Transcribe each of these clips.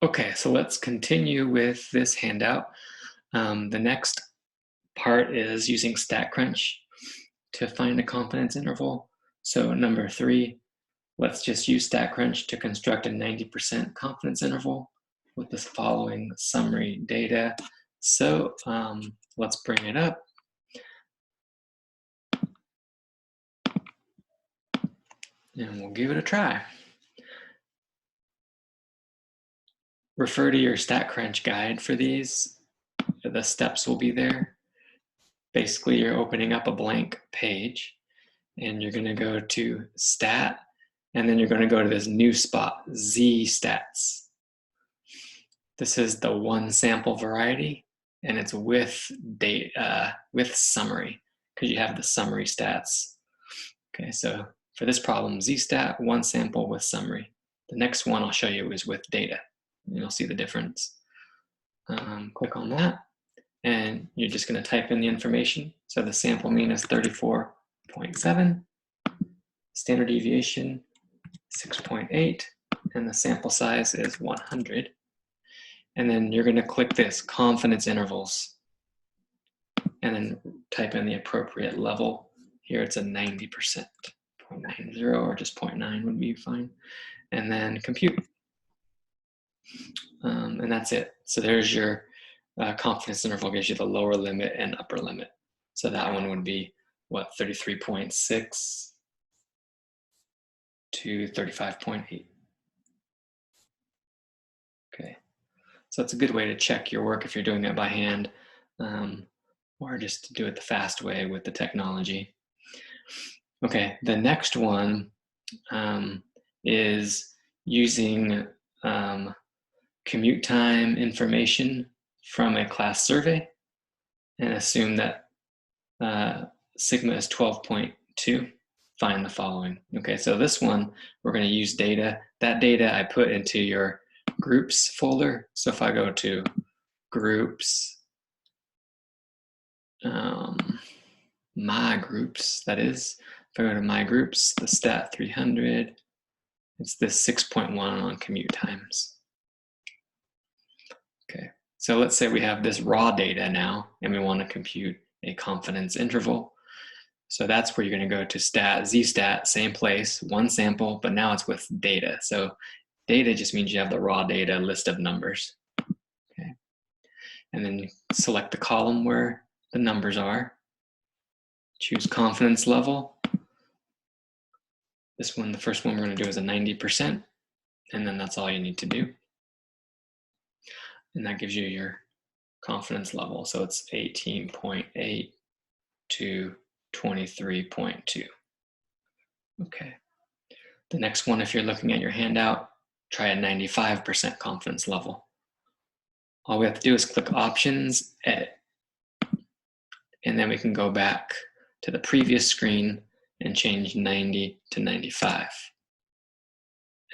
Okay, so let's continue with this handout. The next part is using StatCrunch to find a confidence interval. So number 3, let's just use StatCrunch to construct a 90% confidence interval with this following summary data. So let's bring it up. And we'll give it a try. Refer to your StatCrunch guide for these. The steps will be there. Basically, you're opening up a blank page and you're going to go to Stat, and then you're going to go to this new spot, Z Stats. This is the one sample variety, and it's with data, with summary, because you have the summary stats. Okay, so for this problem, Z-stat, one sample with summary. The next one I'll show you is with data. You'll see the difference. Click on that, and you're just going to type in the information. So the sample mean is 34.7, standard deviation 6.8, and the sample size is 100. And then you're going to click this confidence intervals and then type in the appropriate level. Here it's a 90%, 0.90 or just 0.9 would be fine. And then compute. And that's it. So there's your confidence interval, gives you the lower limit and upper limit. So that one would be what, 33.6 to 35.8. Okay. So it's a good way to check your work if you're doing it by hand, or just to do it the fast way with the technology. Okay, the next one is using commute time information from a class survey and assume that sigma is 12.2. Find the following. Okay, so this one, we're going to use data. That data I put into your groups folder. So if I go to groups, my groups, that is, if I go to my groups, the stat 300, it's this 6.1 on commute times. Okay, so let's say we have this raw data now and we want to compute a confidence interval. So that's where you're going to go to stat, Z-stat, same place, one sample, but now it's with data. So data just means you have the raw data list of numbers. Okay, and then select the column where the numbers are. Choose confidence level. This one, the first one we're going to do is a 90%, and then that's all you need to do. And that gives you your confidence level. So it's 18.8 to 23.2. Okay. The next one, if you're looking at your handout, try a 95% confidence level. All we have to do is click Options, Edit. And then we can go back to the previous screen and change 90 to 95.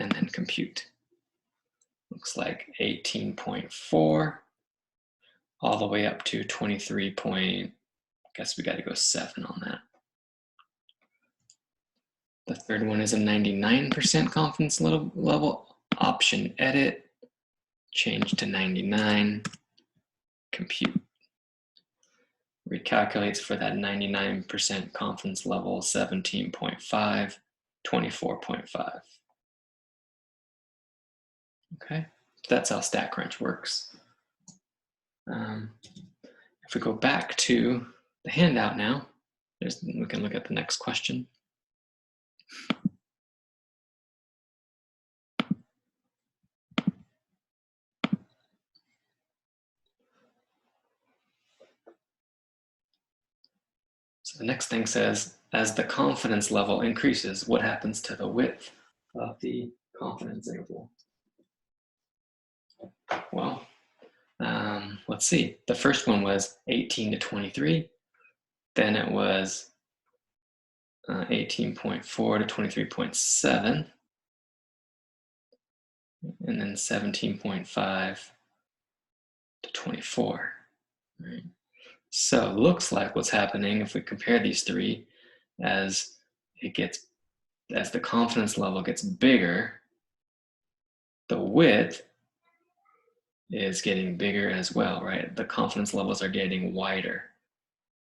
And then compute. Looks like 18.4 all the way up to 23 point, I guess we got to go 7 on that. The third one is a 99% confidence level. Option edit, change to 99, compute. Recalculates for that 99% confidence level, 17.5, 24.5. Okay, that's how StatCrunch works. If we go back to the handout now, we can look at the next question. So the next thing says, as the confidence level increases, what happens to the width of the confidence interval? Well, let's see. The first one was 18 to 23. Then it was 18.4 to 23.7. And then 17.5 to 24. Right? So it looks like what's happening if we compare these three, as the confidence level gets bigger, the width is getting bigger as well, right? The confidence levels are getting wider,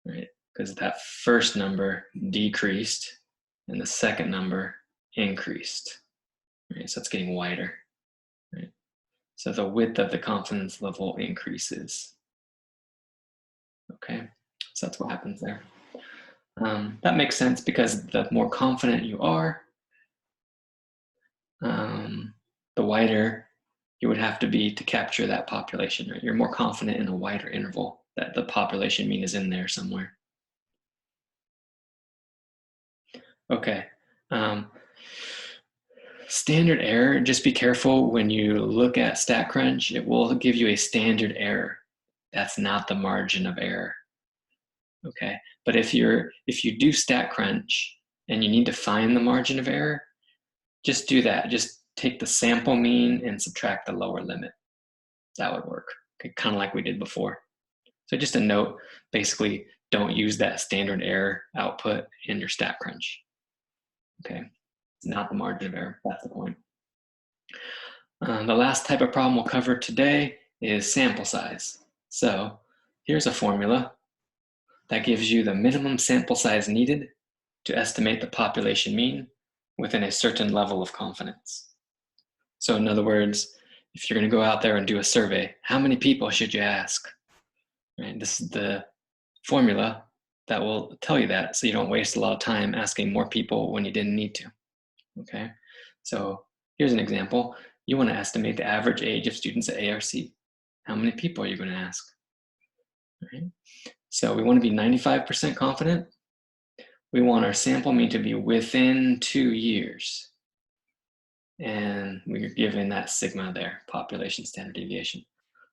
right? Because that first number decreased and the second number increased, right? So it's getting wider, right? So the width of the confidence level increases, okay? So that's what happens there. That makes sense because the more confident you are, the wider you would have to be to capture that population, right? You're more confident in a wider interval that the population mean is in there somewhere. Okay. Standard error, just be careful when you look at StatCrunch, it will give you a standard error. That's not the margin of error. Okay. But if you do StatCrunch and you need to find the margin of error, just do that. Just take the sample mean and subtract the lower limit. That would work. Okay, kind of like we did before. So just a note, basically don't use that standard error output in your StatCrunch. Okay, it's not the margin of error, that's the point. The last type of problem we'll cover today is sample size. So here's a formula that gives you the minimum sample size needed to estimate the population mean within a certain level of confidence. So in other words, if you're going to go out there and do a survey, how many people should you ask? Right? This is the formula that will tell you that, so you don't waste a lot of time asking more people when you didn't need to. Okay, so here's an example. You want to estimate the average age of students at ARC. How many people are you going to ask? Right? So we want to be 95% confident. We want our sample mean to be within 2 years. And we're given that sigma there, population standard deviation.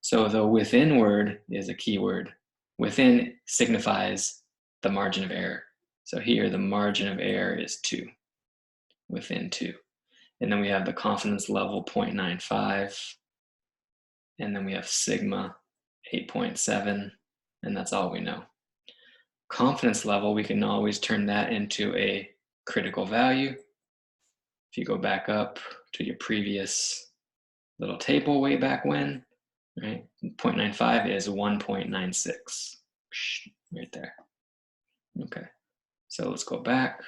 So the within word is a keyword. Within signifies the margin of error. So here the margin of error is 2, within 2. And then we have the confidence level 0.95. And then we have sigma 8.7. And that's all we know. Confidence level, we can always turn that into a critical value. If you go back up to your previous little table way back when, right? 0.95 is 1.96, right there. Okay, so let's go back.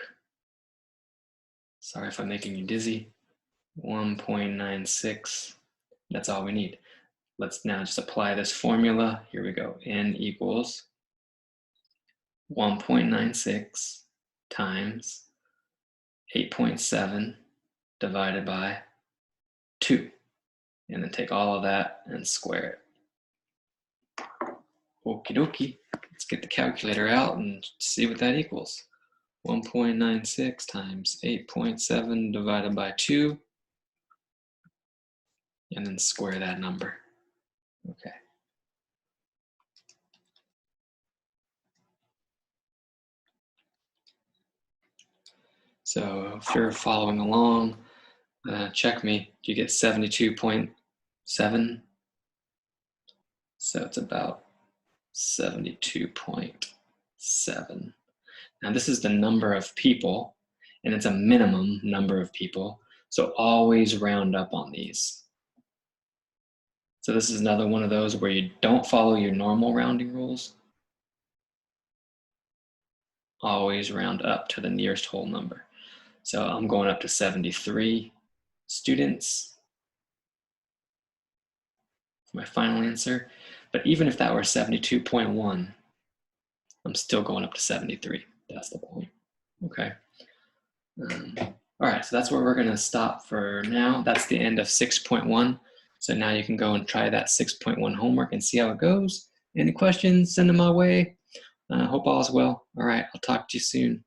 Sorry if I'm making you dizzy. 1.96, that's all we need. Let's now just apply this formula. Here we go, n equals 1.96 times 8.7 divided by 2. And then take all of that and square it. Okie dokie. Let's get the calculator out and see what that equals. 1.96 times 8.7 divided by 2. And then square that number. Okay. So if you're following along, check me. Do you get 72.7? So it's about 72.7. Now this is the number of people, and it's a minimum number of people. So always round up on these. So this is another one of those where you don't follow your normal rounding rules. Always round up to the nearest whole number. So I'm going up to 73 students for my final answer. But even if that were 72.1, I'm still going up to 73. That's the point. Okay. All right, so that's where we're going to stop for now. That's the end of 6.1. So now you can go and try that 6.1 homework and see how it goes. Any questions, send them my way. Hope all is well. All right, I'll talk to you soon.